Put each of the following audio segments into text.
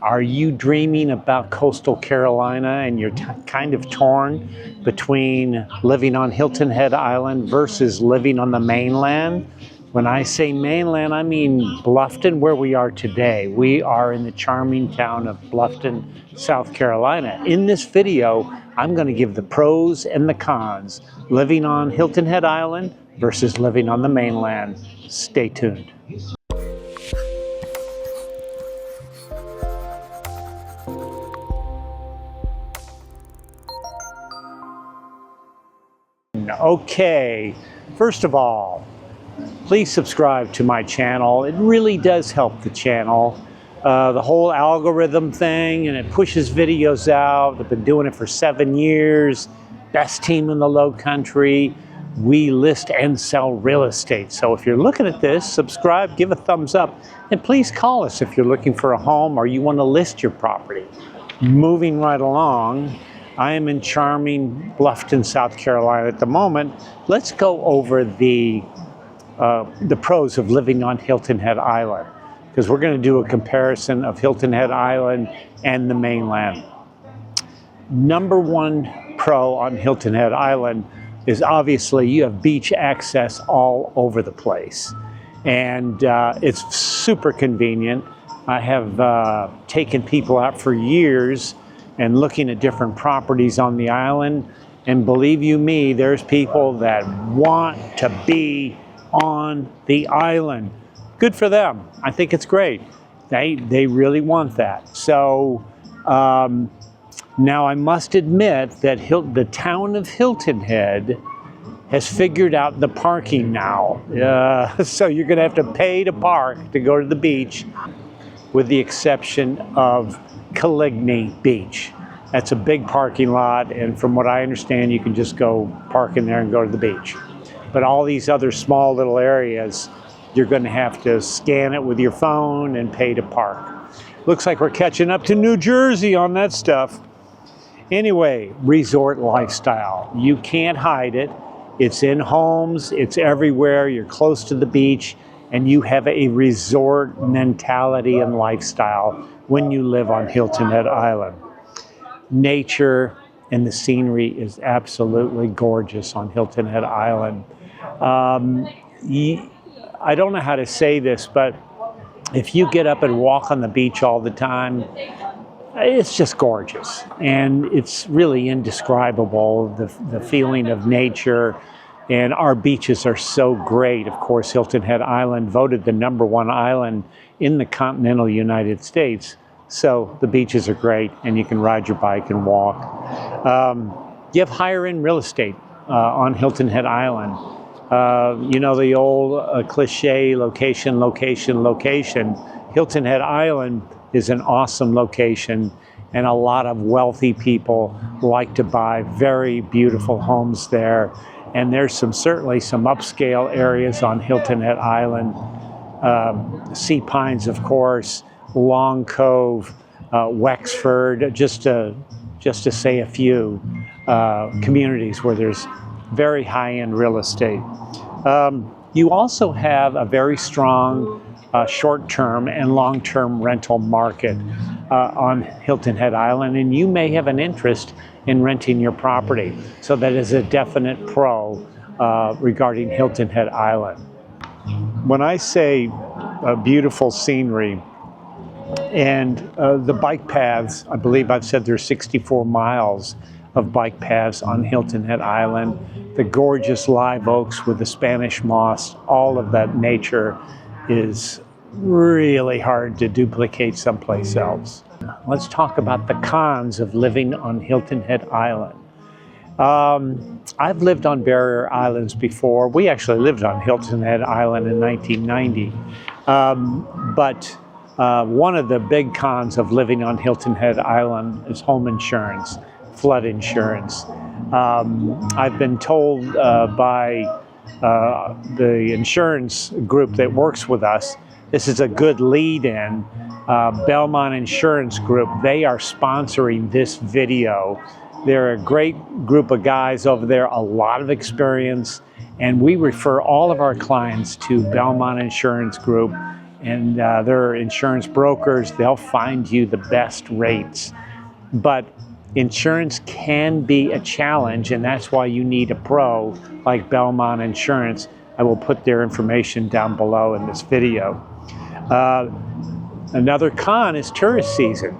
Are you dreaming about coastal Carolina and you're kind of torn between living on Hilton Head Island versus living on the mainland? When I say mainland, I mean Bluffton, where we are today. We are in the charming town of Bluffton, South Carolina. In this video, I'm going to give the pros and the cons, living on Hilton Head Island versus living on the mainland. Stay tuned. Okay, first of all, please subscribe to my channel. It really does help the channel. The whole algorithm thing, and it pushes videos out. I've been doing it for 7 years. Best team in the Lowcountry. We list and sell real estate. So if you're looking at this, subscribe, give a thumbs up, and please call us if you're looking for a home or you want to list your property. Moving right along, I am in charming Bluffton, South Carolina at the moment. Let's go over the pros of living on Hilton Head Island, because we're going to do a comparison of Hilton Head Island and the mainland. Number one pro on Hilton Head Island is obviously you have beach access all over the place. And it's super convenient. I have taken people out for years and looking at different properties on the island. And believe you me, there's people that want to be on the island. Good for them. I think it's great. They really want that. So now I must admit that the town of Hilton Head has figured out the parking now. So you're gonna have to pay to park to go to the beach, with the exception of Caligny Beach. That's a big parking lot, and from what I understand, you can just go park in there and go to the beach. But all these other small little areas, you're going to have to scan it with your phone and pay to park. Looks like we're catching up to New Jersey on that stuff. Anyway, resort lifestyle. You can't hide it. It's in homes, it's everywhere, you're close to the beach, and you have a resort mentality and lifestyle when you live on Hilton Head Island. Nature and the scenery is absolutely gorgeous on Hilton Head Island. I don't know how to say this, but if you get up and walk on the beach all the time, it's just gorgeous. And it's really indescribable, the feeling of nature. And our beaches are so great. Of course, Hilton Head Island voted the #1 island in the continental United States. So the beaches are great, and you can ride your bike and walk. You have higher end real estate on Hilton Head Island. You know the old cliche, location, location, location. Hilton Head Island is an awesome location, and a lot of wealthy people like to buy very beautiful homes there. And there's certainly some upscale areas on Hilton Head Island. Sea Pines, of course, Long Cove, Wexford, just to say a few communities where there's very high-end real estate. You also have a very strong short-term and long-term rental market on Hilton Head Island, and you may have an interest in renting your property. So that is a definite pro regarding Hilton Head Island. When I say beautiful scenery and the bike paths, I believe I've said there's 64 miles of bike paths on Hilton Head Island. The gorgeous live oaks with the Spanish moss, all of that nature is really hard to duplicate someplace else. Let's talk about the cons of living on Hilton Head Island. I've lived on barrier islands before. We actually lived on Hilton Head Island in 1990. But one of the big cons of living on Hilton Head Island is home insurance, flood insurance. I've been told by the insurance group that works with us, this is a good lead-in. Belmont Insurance Group, they are sponsoring this video. They're a great group of guys over there, a lot of experience, and we refer all of our clients to Belmont Insurance Group, and they're insurance brokers. They'll find you the best rates. But insurance can be a challenge, and that's why you need a pro like Belmont Insurance. I will put their information down below in this video. Another con is tourist season.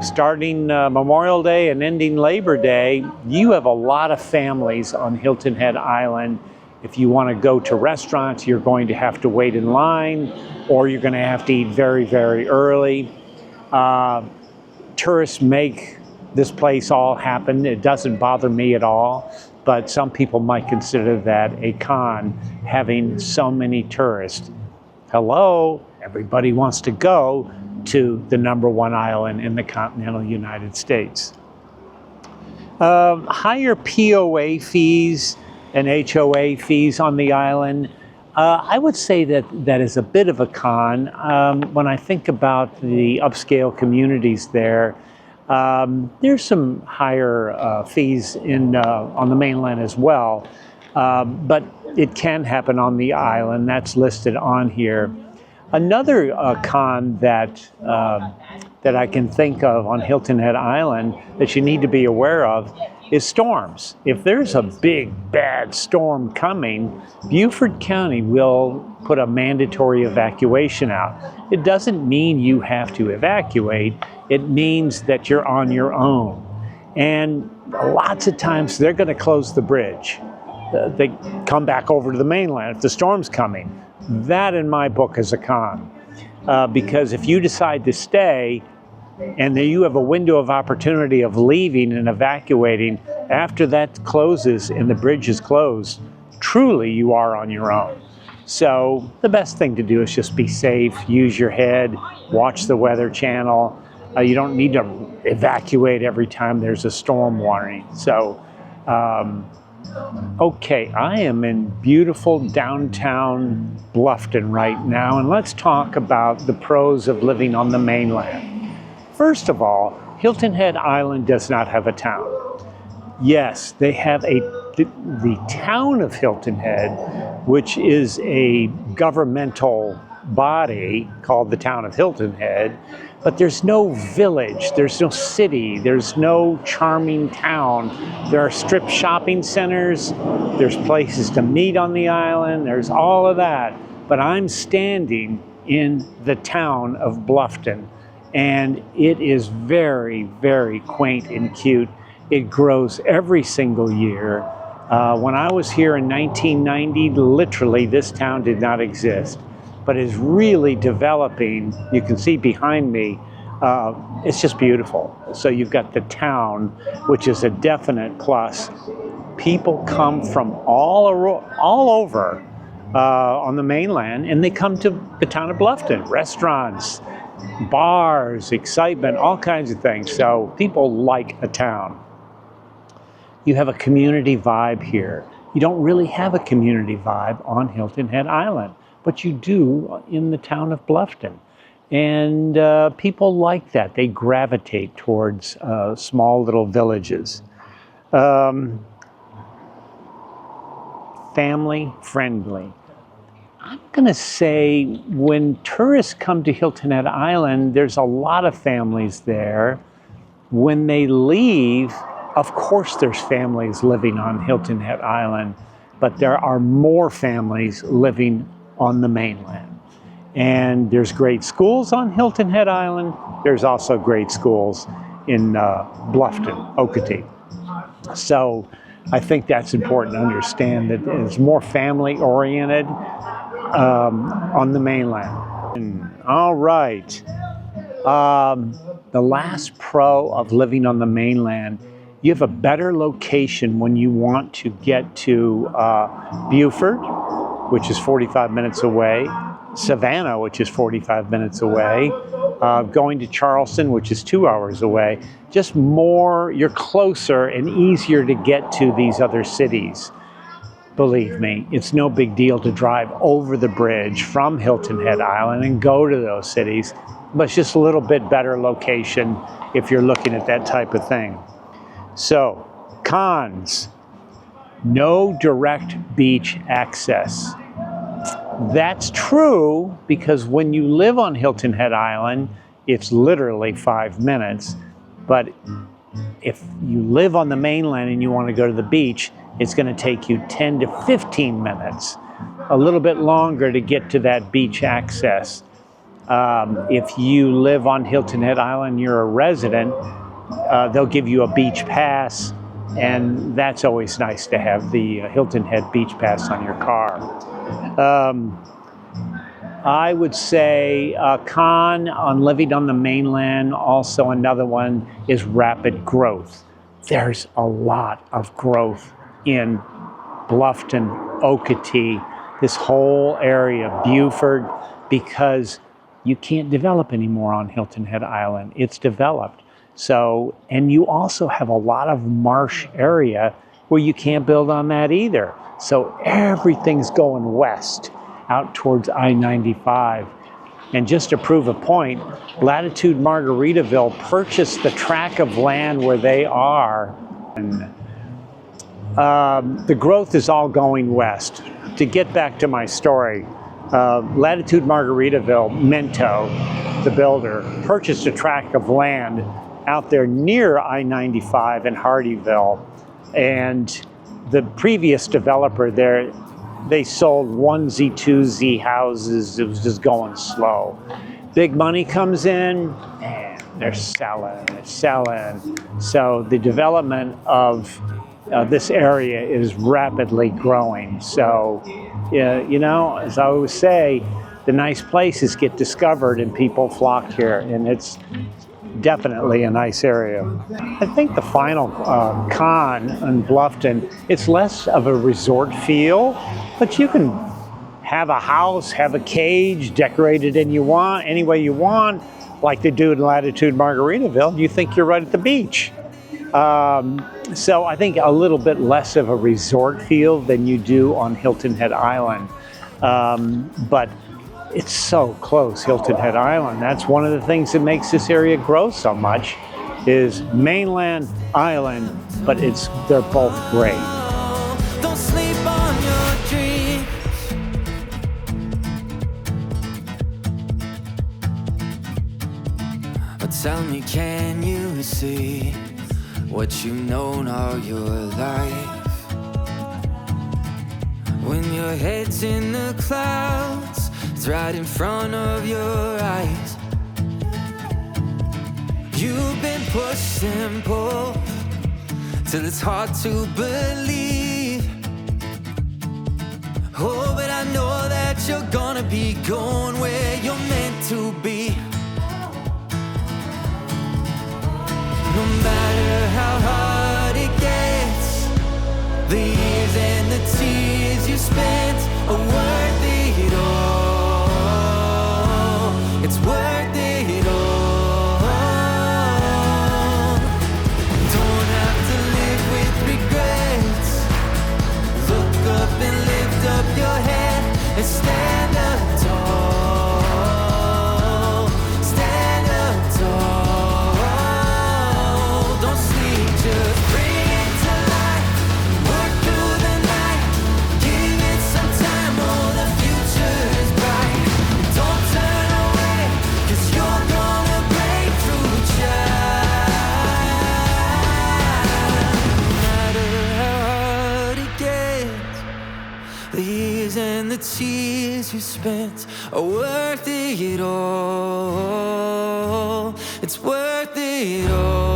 Starting Memorial Day and ending Labor Day, you have a lot of families on Hilton Head Island. If you want to go to restaurants, you're going to have to wait in line, or you're going to have to eat very, very early. Tourists make this place all happen. It doesn't bother me at all, but some people might consider that a con, having so many tourists. Hello, everybody wants to go to the #1 island in the continental United States. Higher POA fees and HOA fees on the island. I would say that that is a bit of a con. When I think about the upscale communities there, there's some higher fees on the mainland as well, but it can happen on the island. That's listed on here. Another con that I can think of on Hilton Head Island that you need to be aware of is storms. If there's a big bad storm coming, Beaufort County will put a mandatory evacuation out. It doesn't mean you have to evacuate. It means that you're on your own. And lots of times they're going to close the bridge. They come back over to the mainland if the storm's coming. That, in my book, is a con. Because if you decide to stay, and then you have a window of opportunity of leaving and evacuating, after that closes and the bridge is closed, truly you are on your own. So the best thing to do is just be safe, use your head, watch the Weather Channel. You don't need to evacuate every time there's a storm warning. So, okay, I am in beautiful downtown Bluffton right now, and let's talk about the pros of living on the mainland. First of all, Hilton Head Island does not have a town. Yes, they have the town of Hilton Head, which is a governmental body called the town of Hilton Head, but there's no village, there's no city, there's no charming town. There are strip shopping centers, there's places to meet on the island, there's all of that. But I'm standing in the town of Bluffton, and it is very, very quaint and cute. It grows every single year. When I was here in 1990, literally this town did not exist, but is really developing. You can see behind me, it's just beautiful. So you've got the town, which is a definite plus. People come from all over on the mainland, and they come to the town of Bluffton. Restaurants, bars, excitement, all kinds of things. So people like a town. You have a community vibe here. You don't really have a community vibe on Hilton Head Island, but you do in the town of Bluffton. And people like that. They gravitate towards small little villages. Family friendly. I'm going to say when tourists come to Hilton Head Island, there's a lot of families there. When they leave, of course there's families living on Hilton Head Island, but there are more families living on the mainland. And there's great schools on Hilton Head Island. There's also great schools in Bluffton, Okatie. So I think that's important to understand, that it's more family oriented on the mainland. All right. The last pro of living on the mainland, you have a better location when you want to get to Beaufort, which is 45 minutes away, Savannah, which is 45 minutes away, going to Charleston, which is 2 hours away. Just more, you're closer and easier to get to these other cities. Believe me, it's no big deal to drive over the bridge from Hilton Head Island and go to those cities, but it's just a little bit better location if you're looking at that type of thing. So, cons: no direct beach access. That's true because when you live on Hilton Head Island, it's literally 5 minutes. But if you live on the mainland and you want to go to the beach, it's going to take you 10 to 15 minutes, a little bit longer to get to that beach access. If you live on Hilton Head Island, you're a resident, they'll give you a beach pass, and that's always nice to have the Hilton Head beach pass on your car. I would say a con on living on the mainland, also another one, is rapid growth. There's a lot of growth in Bluffton, Okatie, this whole area, Beaufort, because you can't develop anymore on Hilton Head Island. It's developed. So, and you also have a lot of marsh area where you can't build on that either. So everything's going west, out towards I-95. And just to prove a point, Latitude Margaritaville purchased the tract of land where they are. And, the growth is all going west. To get back to my story, Latitude Margaritaville, Minto, the builder, purchased a tract of land out there near I-95 in Hardyville. And the previous developer there, they sold onesie, twosie houses. It was just going slow. Big money comes in, and they're selling. So the development of this area is rapidly growing. So, you know, as I always say, the nice places get discovered and people flock here, and it's definitely a nice area. I think the final con in Bluffton, it's less of a resort feel, but you can have a house, have a cage, decorate it any way you want, like they do in Latitude Margaritaville. You think you're right at the beach. So I think a little bit less of a resort feel than you do on Hilton Head Island. But it's so close, Hilton Head Island. That's one of the things that makes this area grow so much, is mainland, island, but they're both great. Don't sleep on your dreams. Tell me, can you see what you've known all your life? When your head's in the clouds, it's right in front of your eyes. You've been pushed and pulled till it's hard to believe. Oh, but I know that you're gonna be going where you're meant to be. No matter how hard it gets, the years and the tears you spent are worth it all. It's worth it all. Don't have to live with regrets. Look up and lift up your head and stand up tall. Stand up tall. Just bring it to life, work through the night, give it some time, oh, the future is bright. Don't turn away, 'cause you're gonna break through, child. No matter how hard it gets, the years and the tears you spent are worth it all. It's worth it all.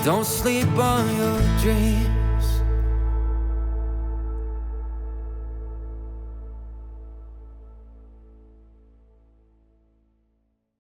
Don't sleep on your dreams.